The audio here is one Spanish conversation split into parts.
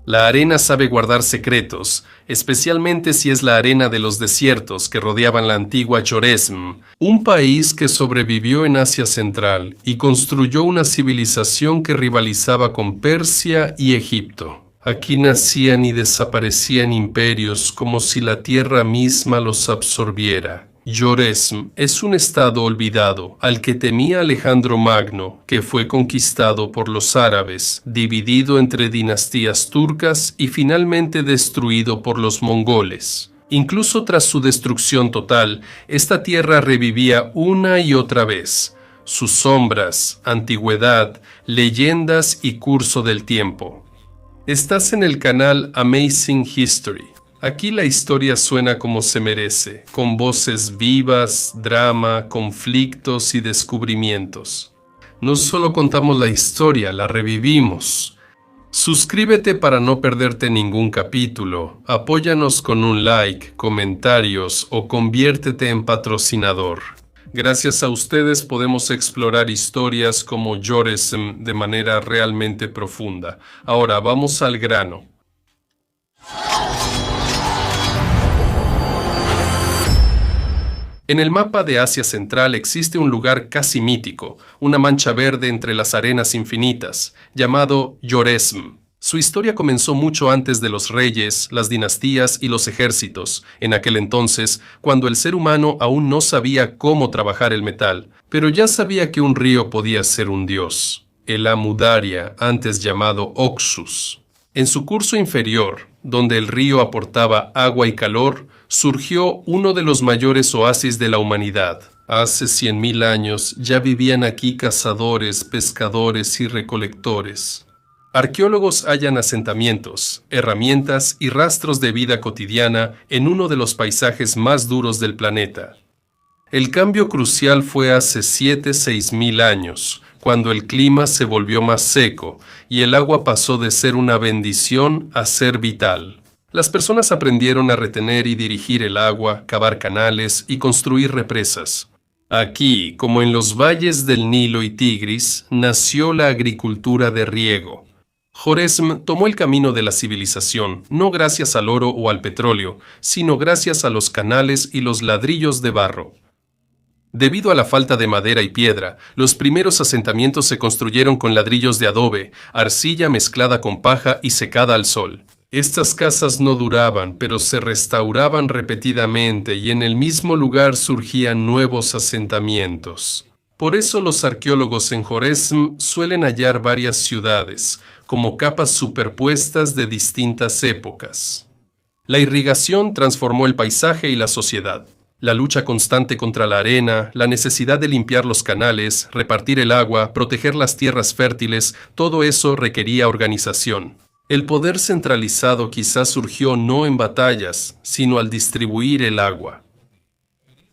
La arena sabe guardar secretos, especialmente si es la arena de los desiertos que rodeaban la antigua Choresm, un país que sobrevivió en Asia Central y construyó una civilización que rivalizaba con Persia y Egipto. Aquí nacían y desaparecían imperios como si la tierra misma los absorbiera. Joresm es un estado olvidado al que temía Alejandro Magno, que fue conquistado por los árabes, dividido entre dinastías turcas y finalmente destruido por los mongoles. Incluso tras su destrucción total, esta tierra revivía una y otra vez. Sus sombras, antigüedad, leyendas y curso del tiempo. Estás en el canal Amazing History. Aquí la historia suena como se merece, con voces vivas, drama, conflictos y descubrimientos. No solo contamos la historia, la revivimos. Suscríbete para no perderte ningún capítulo, apóyanos con un like, comentarios o conviértete en patrocinador. Gracias a ustedes podemos explorar historias como Joresm de manera realmente profunda. Ahora vamos al grano. En el mapa de Asia Central existe un lugar casi mítico, una mancha verde entre las arenas infinitas, llamado Joresm. Su historia comenzó mucho antes de los reyes, las dinastías y los ejércitos, en aquel entonces, cuando el ser humano aún no sabía cómo trabajar el metal, pero ya sabía que un río podía ser un dios, el Amu Daria, antes llamado Oxus. En su curso inferior, donde el río aportaba agua y calor, surgió uno de los mayores oasis de la humanidad. Hace 100.000 años ya vivían aquí cazadores, pescadores y recolectores. Arqueólogos hallan asentamientos, herramientas y rastros de vida cotidiana en uno de los paisajes más duros del planeta. El cambio crucial fue hace 6.000 años, cuando el clima se volvió más seco y el agua pasó de ser una bendición a ser vital. Las personas aprendieron a retener y dirigir el agua, cavar canales y construir represas. Aquí, como en los valles del Nilo y Tigris, nació la agricultura de riego. Joresm tomó el camino de la civilización, no gracias al oro o al petróleo, sino gracias a los canales y los ladrillos de barro. Debido a la falta de madera y piedra, los primeros asentamientos se construyeron con ladrillos de adobe, arcilla mezclada con paja y secada al sol. Estas casas no duraban, pero se restauraban repetidamente y en el mismo lugar surgían nuevos asentamientos. Por eso los arqueólogos en Joresm suelen hallar varias ciudades, como capas superpuestas de distintas épocas. La irrigación transformó el paisaje y la sociedad. La lucha constante contra la arena, la necesidad de limpiar los canales, repartir el agua, proteger las tierras fértiles, todo eso requería organización. El poder centralizado quizás surgió no en batallas, sino al distribuir el agua.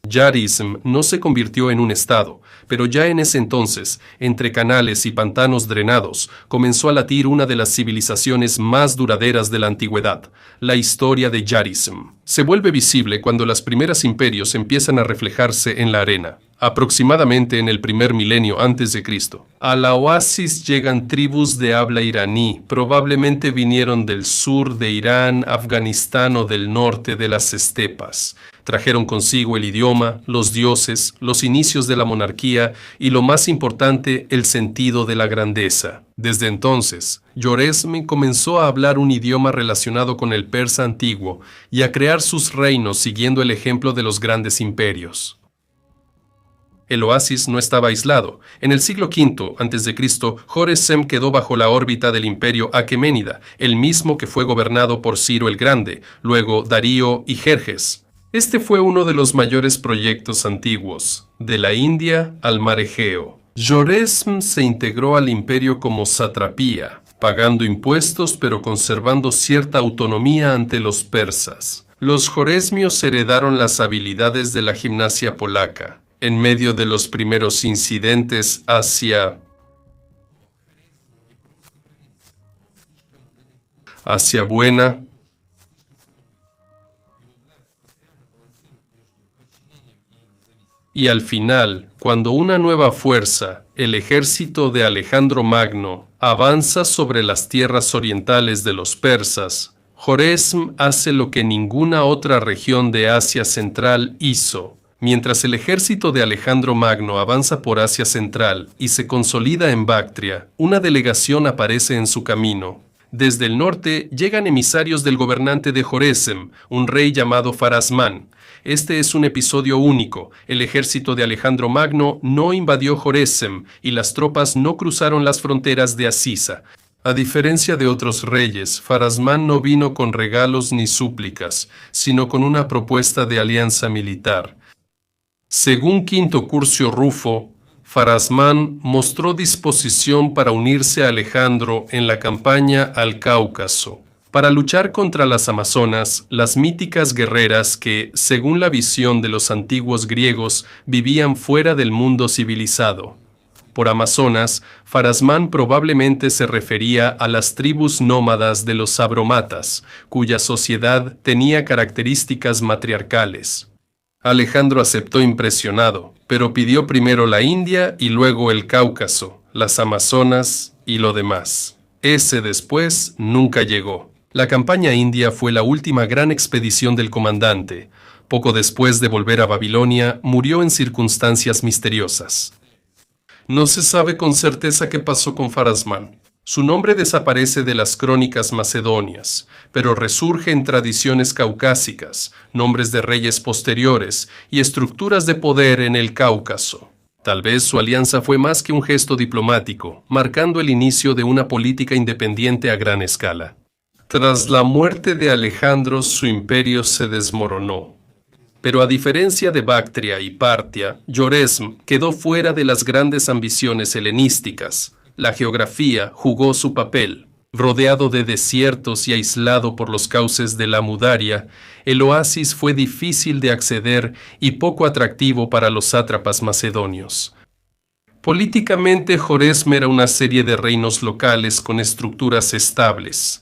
Yarism no se convirtió en un estado, pero ya en ese entonces, entre canales y pantanos drenados, comenzó a latir una de las civilizaciones más duraderas de la antigüedad, la historia de Yarism. Se vuelve visible cuando los primeros imperios empiezan a reflejarse en la arena, aproximadamente en el primer milenio antes de Cristo. A la oasis llegan tribus de habla iraní, probablemente vinieron del sur de Irán, Afganistán o del norte de las estepas. Trajeron consigo el idioma, los dioses, los inicios de la monarquía y, lo más importante, el sentido de la grandeza. Desde entonces, Joresm comenzó a hablar un idioma relacionado con el persa antiguo y a crear sus reinos siguiendo el ejemplo de los grandes imperios. El oasis no estaba aislado. En el siglo V a.C., Joresm quedó bajo la órbita del imperio aqueménida, el mismo que fue gobernado por Ciro el Grande, luego Darío y Jerjes. Este fue uno de los mayores proyectos antiguos, de la India al mar Egeo. Joresm se integró al imperio como satrapía, pagando impuestos pero conservando cierta autonomía ante los persas. Los joresmios heredaron las habilidades de la gimnasia polaca. En medio de los primeros incidentes hacia Buena, Y al final, cuando una nueva fuerza, el ejército de Alejandro Magno, avanza sobre las tierras orientales de los persas, Joresm hace lo que ninguna otra región de Asia Central hizo. Mientras el ejército de Alejandro Magno avanza por Asia Central y se consolida en Bactria, una delegación aparece en su camino. Desde el norte llegan emisarios del gobernante de Joresm, un rey llamado Farasmán. Este es un episodio único. El ejército de Alejandro Magno no invadió Joresm y las tropas no cruzaron las fronteras de Asisa. A diferencia de otros reyes, Farasmán no vino con regalos ni súplicas, sino con una propuesta de alianza militar. Según Quinto Curcio Rufo, Farasmán mostró disposición para unirse a Alejandro en la campaña al Cáucaso, para luchar contra las amazonas, las míticas guerreras que, según la visión de los antiguos griegos, vivían fuera del mundo civilizado. Por amazonas, Farasmán probablemente se refería a las tribus nómadas de los sabromatas, cuya sociedad tenía características matriarcales. Alejandro aceptó impresionado, pero pidió primero la India y luego el Cáucaso, las Amazonas y lo demás. Ese después nunca llegó. La campaña india fue la última gran expedición del comandante. Poco después de volver a Babilonia, murió en circunstancias misteriosas. No se sabe con certeza qué pasó con Farasmán. Su nombre desaparece de las crónicas macedonias, pero resurge en tradiciones caucásicas, nombres de reyes posteriores y estructuras de poder en el Cáucaso. Tal vez su alianza fue más que un gesto diplomático, marcando el inicio de una política independiente a gran escala. Tras la muerte de Alejandro, su imperio se desmoronó. Pero a diferencia de Bactria y Partia, Joresm quedó fuera de las grandes ambiciones helenísticas. La geografía jugó su papel. Rodeado de desiertos y aislado por los cauces de la Amudaria, el oasis fue difícil de acceder y poco atractivo para los sátrapas macedonios. Políticamente, Joresm era una serie de reinos locales con estructuras estables.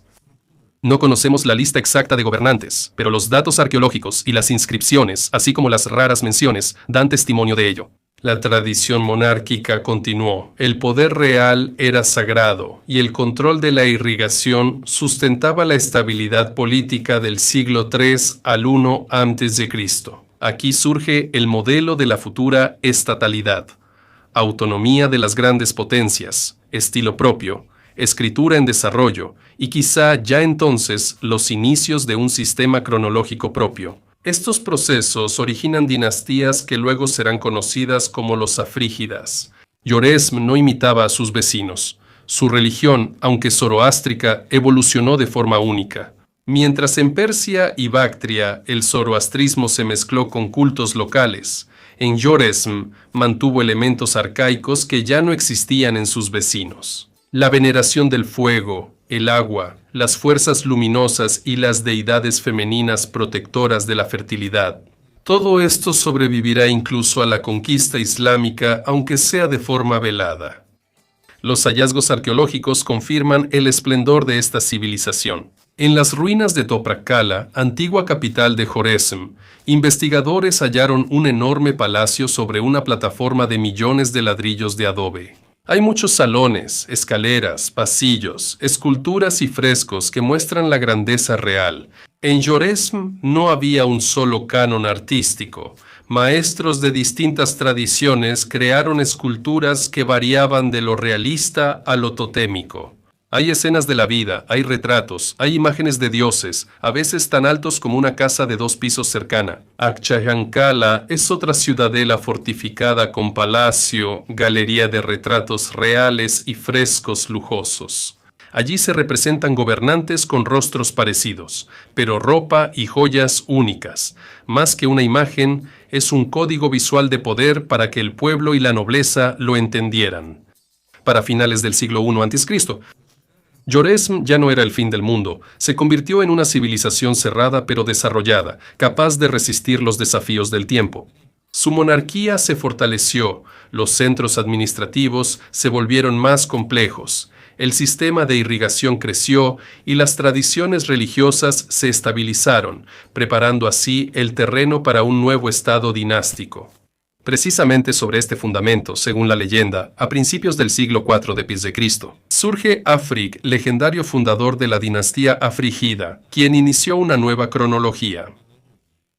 No conocemos la lista exacta de gobernantes, pero los datos arqueológicos y las inscripciones, así como las raras menciones, dan testimonio de ello. La tradición monárquica continuó. El poder real era sagrado y el control de la irrigación sustentaba la estabilidad política del siglo III al I a.C. Aquí surge el modelo de la futura estatalidad. Autonomía de las grandes potencias, estilo propio, escritura en desarrollo y quizá ya entonces los inicios de un sistema cronológico propio. Estos procesos originan dinastías que luego serán conocidas como los afrígidas. Joresm no imitaba a sus vecinos. Su religión, aunque zoroástrica, evolucionó de forma única. Mientras en Persia y Bactria el zoroastrismo se mezcló con cultos locales, en Joresm mantuvo elementos arcaicos que ya no existían en sus vecinos. La veneración del fuego, el agua, las fuerzas luminosas y las deidades femeninas protectoras de la fertilidad. Todo esto sobrevivirá incluso a la conquista islámica, aunque sea de forma velada. Los hallazgos arqueológicos confirman el esplendor de esta civilización. En las ruinas de Toprak-Kala, antigua capital de Joresm, investigadores hallaron un enorme palacio sobre una plataforma de millones de ladrillos de adobe. Hay muchos salones, escaleras, pasillos, esculturas y frescos que muestran la grandeza real. En Joresm no había un solo canon artístico. Maestros de distintas tradiciones crearon esculturas que variaban de lo realista a lo totémico. Hay escenas de la vida, hay retratos, hay imágenes de dioses, a veces tan altos como una casa de 2 pisos cercana. Akçaankala es otra ciudadela fortificada con palacio, galería de retratos reales y frescos lujosos. Allí se representan gobernantes con rostros parecidos, pero ropa y joyas únicas. Más que una imagen, es un código visual de poder para que el pueblo y la nobleza lo entendieran. Para finales del siglo I a.C., Joresm ya no era el fin del mundo. Se convirtió en una civilización cerrada pero desarrollada, capaz de resistir los desafíos del tiempo. Su monarquía se fortaleció, los centros administrativos se volvieron más complejos, el sistema de irrigación creció y las tradiciones religiosas se estabilizaron, preparando así el terreno para un nuevo estado dinástico. Precisamente sobre este fundamento, según la leyenda, a principios del siglo IV d.C., surge Afrig, legendario fundador de la dinastía afrígida, quien inició una nueva cronología.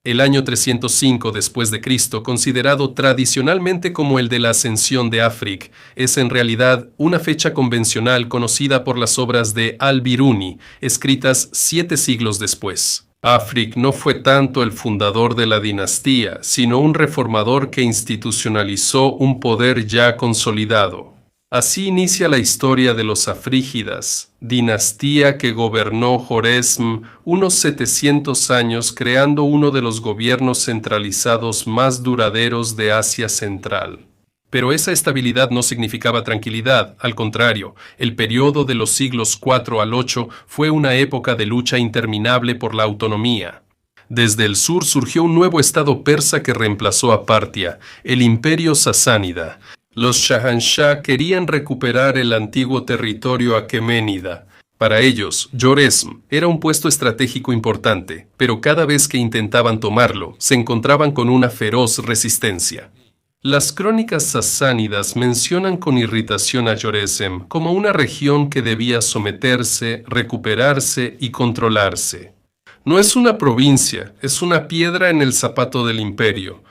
El año 305 después de Cristo, considerado tradicionalmente como el de la ascensión de Afrig, es en realidad una fecha convencional conocida por las obras de Al-Biruni, escritas 7 siglos después. Afrig no fue tanto el fundador de la dinastía, sino un reformador que institucionalizó un poder ya consolidado. Así inicia la historia de los afrígidas, dinastía que gobernó Joresm unos 700 años, creando uno de los gobiernos centralizados más duraderos de Asia Central. Pero esa estabilidad no significaba tranquilidad, al contrario, el periodo de los siglos IV al VIII fue una época de lucha interminable por la autonomía. Desde el sur surgió un nuevo estado persa que reemplazó a Partia, el imperio sasánida. Los Shahanshah querían recuperar el antiguo territorio aqueménida. Para ellos, Joresm era un puesto estratégico importante, pero cada vez que intentaban tomarlo, se encontraban con una feroz resistencia. Las crónicas sasánidas mencionan con irritación a Joresm como una región que debía someterse, recuperarse y controlarse. No es una provincia, es una piedra en el zapato del imperio.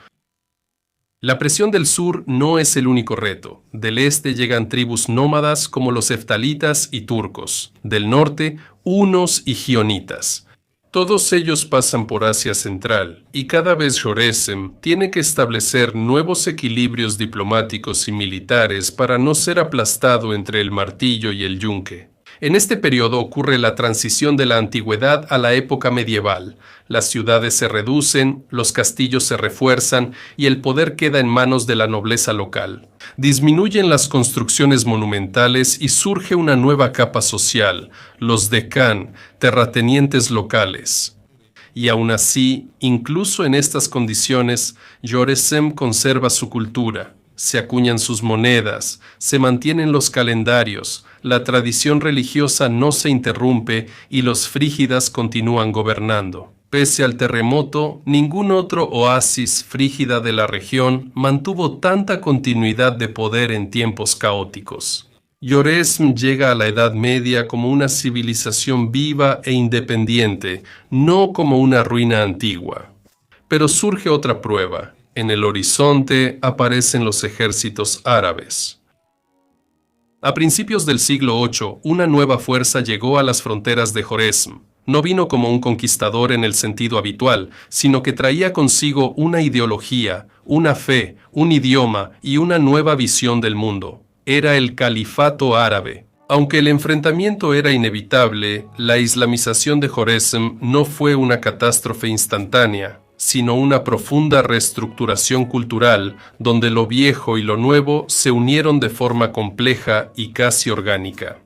La presión del sur no es el único reto. Del este llegan tribus nómadas como los heftalitas y turcos. Del norte, hunos y gionitas. Todos ellos pasan por Asia Central, y cada vez Joresm tiene que establecer nuevos equilibrios diplomáticos y militares para no ser aplastado entre el martillo y el yunque. En este periodo ocurre la transición de la antigüedad a la época medieval. Las ciudades se reducen, los castillos se refuerzan y el poder queda en manos de la nobleza local. Disminuyen las construcciones monumentales y surge una nueva capa social, los decán, terratenientes locales. Y aún así, incluso en estas condiciones, Joresm conserva su cultura. Se acuñan sus monedas, se mantienen los calendarios, la tradición religiosa no se interrumpe y los frígidas continúan gobernando. Pese al terremoto, ningún otro oasis frígida de la región mantuvo tanta continuidad de poder en tiempos caóticos. Joresm llega a la Edad Media como una civilización viva e independiente, no como una ruina antigua. Pero surge otra prueba. En el horizonte aparecen los ejércitos árabes. A principios del siglo VIII, una nueva fuerza llegó a las fronteras de Joresm. No vino como un conquistador en el sentido habitual, sino que traía consigo una ideología, una fe, un idioma y una nueva visión del mundo. Era el califato árabe. Aunque el enfrentamiento era inevitable, la islamización de Joresm no fue una catástrofe instantánea, sino una profunda reestructuración cultural, donde lo viejo y lo nuevo se unieron de forma compleja y casi orgánica.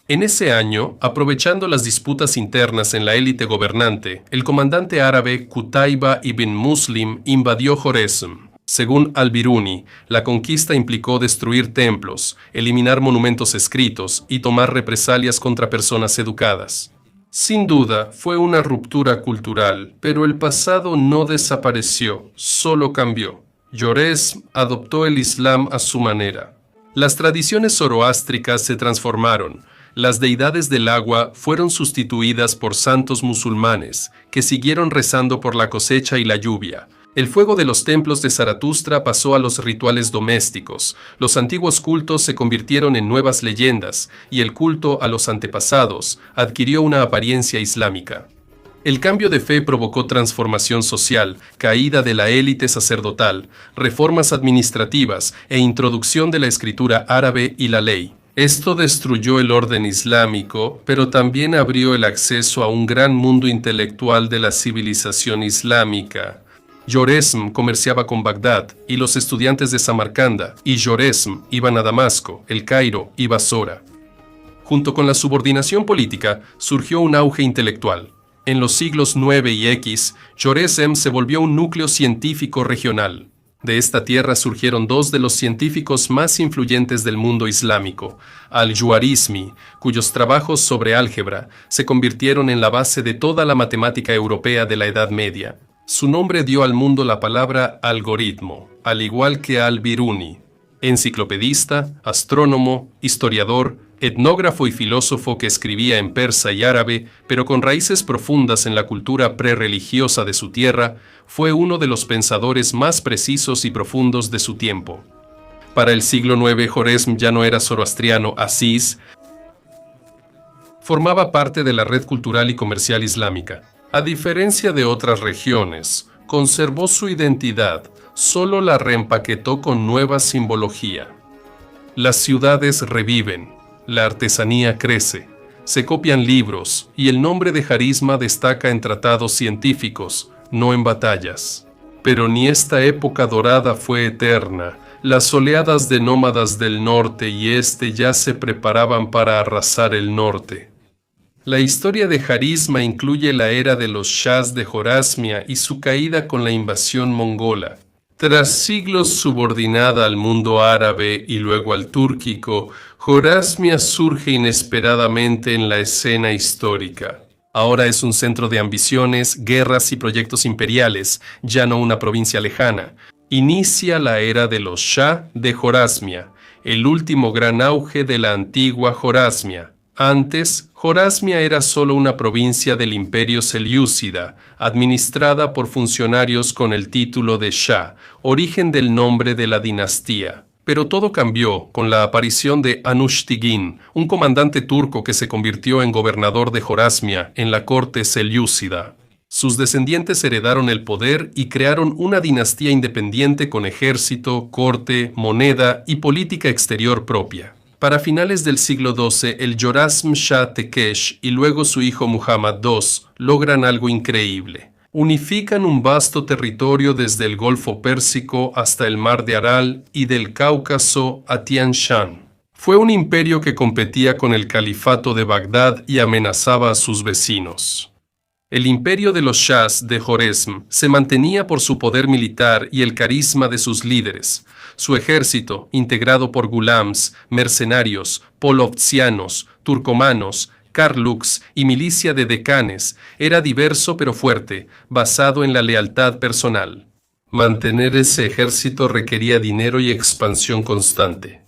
En ese año, aprovechando las disputas internas en la élite gobernante, el comandante árabe Qutayba ibn Muslim invadió Joresm. Según Al-Biruni, la conquista implicó destruir templos, eliminar monumentos escritos y tomar represalias contra personas educadas. Sin duda, fue una ruptura cultural, pero el pasado no desapareció, solo cambió. Joresm adoptó el Islam a su manera. Las tradiciones zoroástricas se transformaron. Las deidades del agua fueron sustituidas por santos musulmanes, que siguieron rezando por la cosecha y la lluvia. El fuego de los templos de Zaratustra pasó a los rituales domésticos, los antiguos cultos se convirtieron en nuevas leyendas, y el culto a los antepasados adquirió una apariencia islámica. El cambio de fe provocó transformación social, caída de la élite sacerdotal, reformas administrativas e introducción de la escritura árabe y la ley. Esto destruyó el orden islámico, pero también abrió el acceso a un gran mundo intelectual de la civilización islámica. Joresm comerciaba con Bagdad y los estudiantes de Samarcanda, y Joresm iban a Damasco, El Cairo y Basora. Junto con la subordinación política, surgió un auge intelectual. En los siglos IX y X, Joresm se volvió un núcleo científico regional. De esta tierra surgieron dos de los científicos más influyentes del mundo islámico, Al-Juarizmi, cuyos trabajos sobre álgebra se convirtieron en la base de toda la matemática europea de la Edad Media. Su nombre dio al mundo la palabra algoritmo, al igual que al-Biruni, enciclopedista, astrónomo, historiador, etnógrafo y filósofo que escribía en persa y árabe, pero con raíces profundas en la cultura prerreligiosa de su tierra, fue uno de los pensadores más precisos y profundos de su tiempo. Para el siglo IX, Joresm ya no era zoroastriano Aziz, formaba parte de la red cultural y comercial islámica. A diferencia de otras regiones, conservó su identidad, solo la reempaquetó con nueva simbología. Las ciudades reviven, la artesanía crece, se copian libros y el nombre de Jarisma destaca en tratados científicos, no en batallas. Pero ni esta época dorada fue eterna. Las oleadas de nómadas del norte y este ya se preparaban para arrasar el norte. La historia de Jarisma incluye la era de los shahs de Jorasmia y su caída con la invasión mongola. Tras siglos subordinada al mundo árabe y luego al túrquico, Jorasmia surge inesperadamente en la escena histórica. Ahora es un centro de ambiciones, guerras y proyectos imperiales, ya no una provincia lejana. Inicia la era de los Shah de Jorasmia, el último gran auge de la antigua Jorasmia. Antes, Jorasmia era solo una provincia del Imperio Selyúcida, administrada por funcionarios con el título de Shah, origen del nombre de la dinastía. Pero todo cambió con la aparición de Anushtigin, un comandante turco que se convirtió en gobernador de Jorasmia en la corte selyúcida. Sus descendientes heredaron el poder y crearon una dinastía independiente con ejército, corte, moneda y política exterior propia. Para finales del siglo XII, el Jorasm Shah Tekesh y luego su hijo Muhammad II logran algo increíble. Unifican un vasto territorio desde el Golfo Pérsico hasta el Mar de Aral y del Cáucaso a Tian Shan. Fue un imperio que competía con el califato de Bagdad y amenazaba a sus vecinos. El imperio de los Shahs de Joresm se mantenía por su poder militar y el carisma de sus líderes. Su ejército, integrado por gulams, mercenarios, polovtsianos, turcomanos, karluks y milicia de decanes, era diverso pero fuerte, basado en la lealtad personal. Mantener ese ejército requería dinero y expansión constante.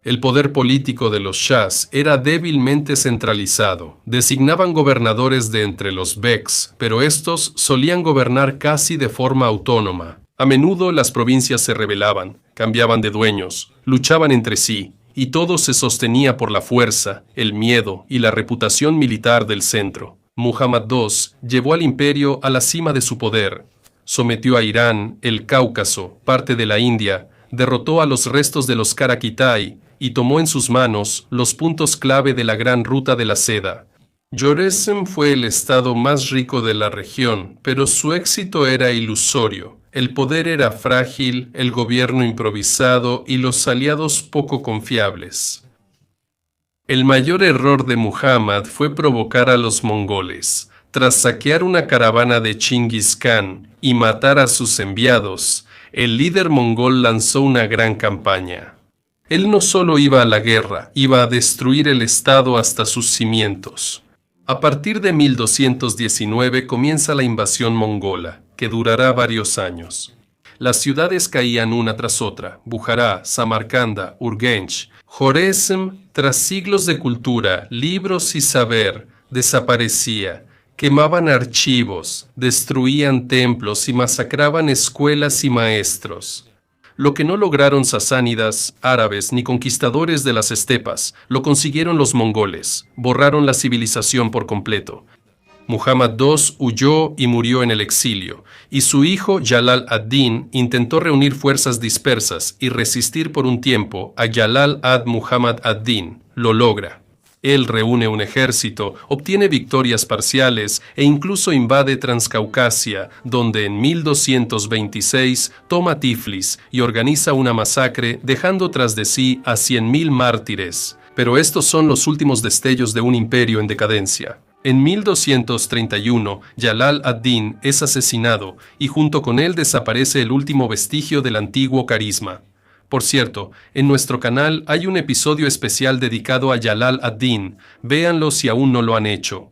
El poder político de los shahs era débilmente centralizado. Designaban gobernadores de entre los beks, pero estos solían gobernar casi de forma autónoma. A menudo las provincias se rebelaban, cambiaban de dueños, luchaban entre sí, y todo se sostenía por la fuerza, el miedo y la reputación militar del centro. Muhammad II llevó al imperio a la cima de su poder. Sometió a Irán, el Cáucaso, parte de la India, derrotó a los restos de los Karakitai y tomó en sus manos los puntos clave de la gran ruta de la seda. Joresm fue el estado más rico de la región, pero su éxito era ilusorio. El poder era frágil, el gobierno improvisado y los aliados poco confiables. El mayor error de Muhammad fue provocar a los mongoles. Tras saquear una caravana de Chingis Khan y matar a sus enviados, el líder mongol lanzó una gran campaña. Él no solo iba a la guerra, iba a destruir el estado hasta sus cimientos. A partir de 1219 comienza la invasión mongola, que durará varios años. Las ciudades caían una tras otra: Bujará, Samarcanda, Urgench. Joresm, tras siglos de cultura, libros y saber, desaparecía. Quemaban archivos, destruían templos y masacraban escuelas y maestros. Lo que no lograron sasánidas, árabes ni conquistadores de las estepas, lo consiguieron los mongoles. Borraron la civilización por completo. Muhammad II huyó y murió en el exilio, y su hijo Jalal ad-Din intentó reunir fuerzas dispersas y resistir por un tiempo a Jalal ad-Muhammad ad-Din. Lo logra. Él reúne un ejército, obtiene victorias parciales e incluso invade Transcaucasia, donde en 1226 toma Tiflis y organiza una masacre, dejando tras de sí a 100.000 mártires. Pero estos son los últimos destellos de un imperio en decadencia. En 1231, Jalal ad-Din es asesinado y junto con él desaparece el último vestigio del antiguo carisma. Por cierto, en nuestro canal hay un episodio especial dedicado a Jalal ad-Din. Véanlo si aún no lo han hecho.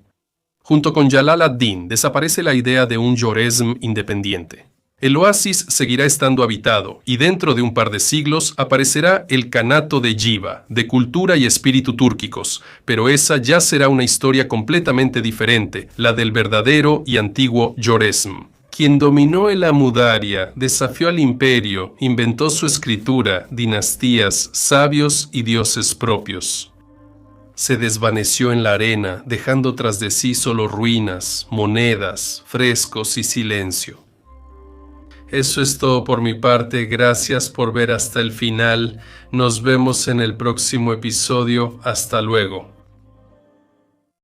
Junto con Jalal ad-Din desaparece la idea de un Joresm independiente. El oasis seguirá estando habitado y dentro de un par de siglos aparecerá el Kanato de Giva, de cultura y espíritu túrquicos, pero esa ya será una historia completamente diferente, la del verdadero y antiguo Joresm. Quien dominó el Amudaria, desafió al imperio, inventó su escritura, dinastías, sabios y dioses propios. Se desvaneció en la arena, dejando tras de sí solo ruinas, monedas, frescos y silencio. Eso es todo por mi parte, gracias por ver hasta el final. Nos vemos en el próximo episodio, hasta luego.